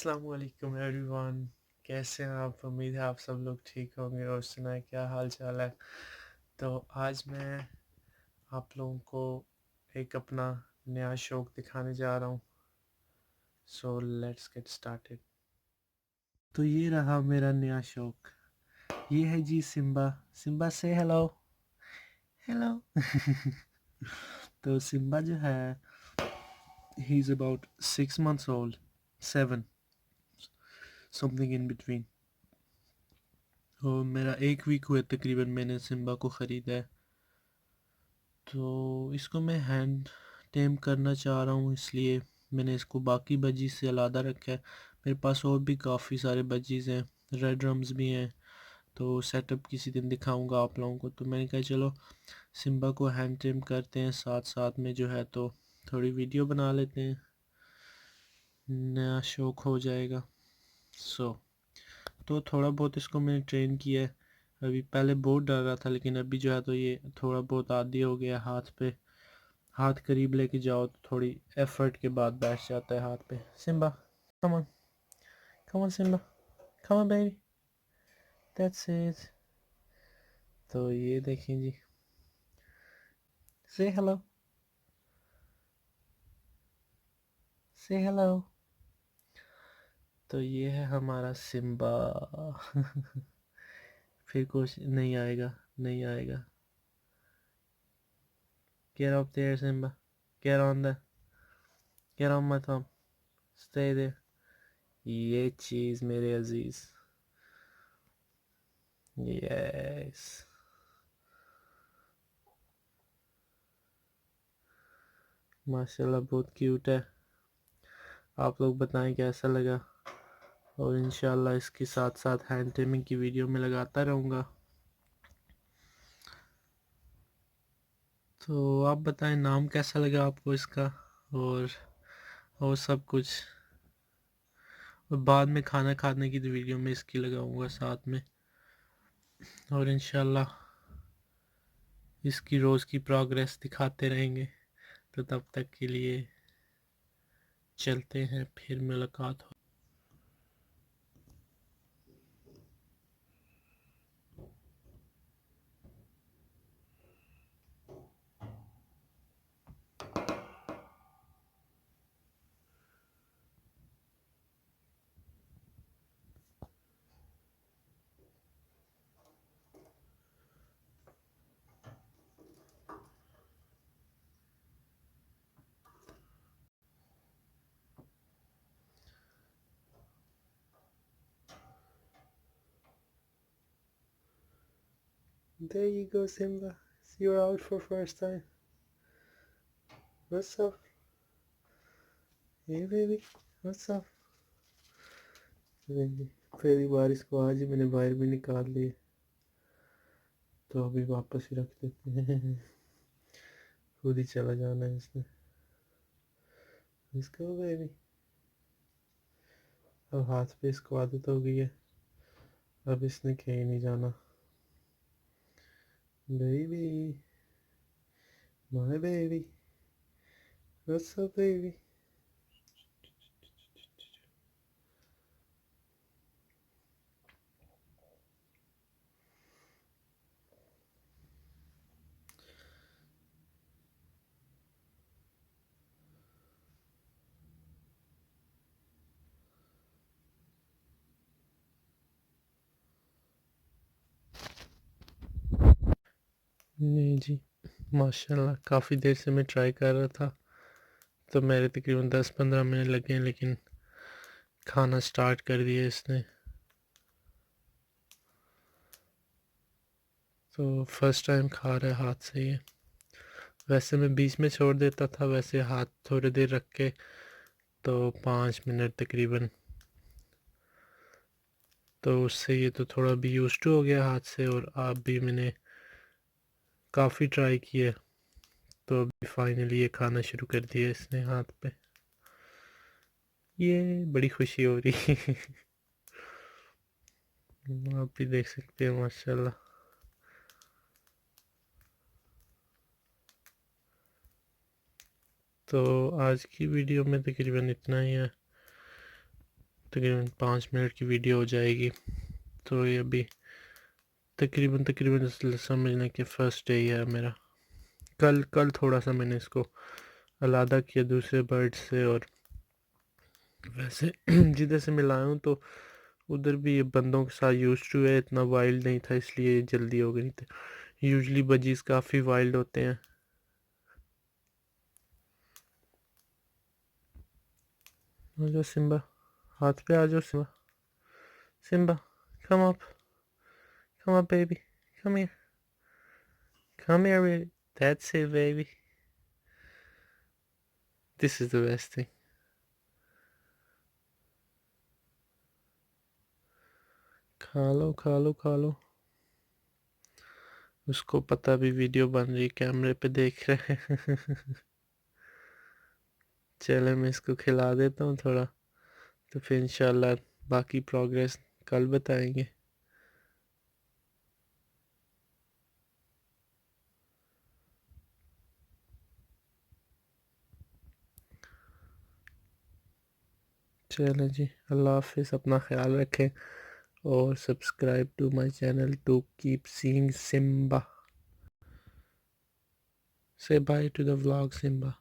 अस्सलाम वालेकुम एवरीवन। कैसे हैं आप? उम्मीद है आप सब लोग ठीक होंगे और सुनाए क्या हाल चाल है। तो आज मैं आप लोगों को एक अपना नया शौक दिखाने जा रहा हूँ। So let's get started. तो ये रहा मेरा नया शौक। ये है जी सिम्बा। सिम्बा से हेलो। हेलो। तो सिम्बा जो है he is about 6 months old, 7, something in between. और मेरा 1 वीक हुए तकरीबन मैंने सिम्बा को ख़रीदा है। तो इसको मैं हैंड टेम करना चाह रहा हूँ, इसलिए मैंने इसको बाकी बजी से अलग रखा है। मेरे पास और भी काफ़ी सारे बजीज़ हैं, रेड ड्रम्स भी हैं। तो सेटअप किसी दिन दिखाऊंगा आप लोगों को। तो मैंने कहा चलो सिम्बा को हैंड टेम करते हैं, साथ साथ में जो है तो थोड़ी वीडियो बना लेते हैं, नया शौक हो जाएगा। तो थोड़ा बहुत इसको मैंने ट्रेन किया है। अभी पहले बहुत डर रहा था, लेकिन अभी जो है तो ये थोड़ा बहुत आदी हो गया। हाथ करीब लेके जाओ तो थोड़ी एफर्ट के बाद बैठ जाता है हाथ पे। Simba come on, come on Simba, come on baby, that's it. तो ये देखें जी, से हेलो, से हेलो। तो ये है हमारा सिम्बा। फिर कुछ नहीं आएगा, नहीं आएगा। Get up there Simba, get on the, get on my thumb, stay there। ये चीज़ मेरे अजीज, यस। माशाल्लाह बहुत क्यूट है। आप लोग बताएं कैसा लगा। और इंशाल्लाह इसके साथ साथ हैंड टेमिंग की वीडियो में लगाता रहूँगा। तो आप बताएं नाम कैसा लगा आपको इसका, और सब कुछ। और बाद में खाना खाने की वीडियो में इसकी लगाऊंगा साथ में। और इंशाल्लाह इसकी रोज़ की प्रोग्रेस दिखाते रहेंगे। तो तब तक के लिए चलते हैं, फिर मुलाकात हो। There you go Simba, you're out for first time. What's up? Hey baby, what's up? पहली बार इसको आज ही मैंने बाहर भी निकाल लिए, तो अभी वापस ही रख देते हैं। खुद ही चला जाना है इसने। इसको बेबी, अब हाथ पे इसको आदत हो गई है, अब इसने कहीं नहीं जाना। Baby, my baby, what's up baby. नहीं जी, माशाल्लाह काफ़ी देर से मैं ट्राई कर रहा था, तो मेरे तकरीबन 10-15 मिनट लगे, लेकिन खाना स्टार्ट कर दिया इसने। तो फर्स्ट टाइम खा रहा है हाथ से ये। वैसे मैं बीच में छोड़ देता था, वैसे हाथ थोड़ी देर रख के, तो 5 मिनट तकरीबन। तो उससे ये तो थोड़ा भी यूज टू हो गया हाथ से। और आप भी, मैंने काफ़ी ट्राई किया, तो अभी फाइनली ये खाना शुरू कर दिया इसने हाथ पे। ये बड़ी खुशी हो रही है। आप भी देख सकते हैं माशाल्लाह। तो आज की वीडियो में तकरीबन इतना ही है। तकरीबन 5 मिनट की वीडियो हो जाएगी। तो ये अभी तकरीबन समझने के फर्स्ट डे है मेरा। कल कल थोड़ा सा मैंने इसको अलग किया दूसरे बर्ड से, और वैसे जिधर से मैं लाया हूँ तो उधर भी ये बंदों के साथ यूज टू है, इतना वाइल्ड नहीं था इसलिए जल्दी हो गई। नहीं तो यूजली बजीज काफ़ी वाइल्ड होते हैं। आ जाओ सिम्बा, हाथ पे आ जाओ Simba. Simba, come up, come up baby, come here, come here baby. That's it baby. This is the best thing. खा लो खा लो खा लो। उसको पता भी वीडियो बन रही, कैमरे पे देख रहे हैं। चले मैं इसको खिला देता हूँ थोड़ा, तो फिर इंशाल्लाह बाकी प्रोग्रेस कल बताएंगे। चलें जी, अल्लाह हाफिज़, अपना ख्याल रखें और subscribe to my channel to keep seeing Simba. Say bye to the vlog, Simba.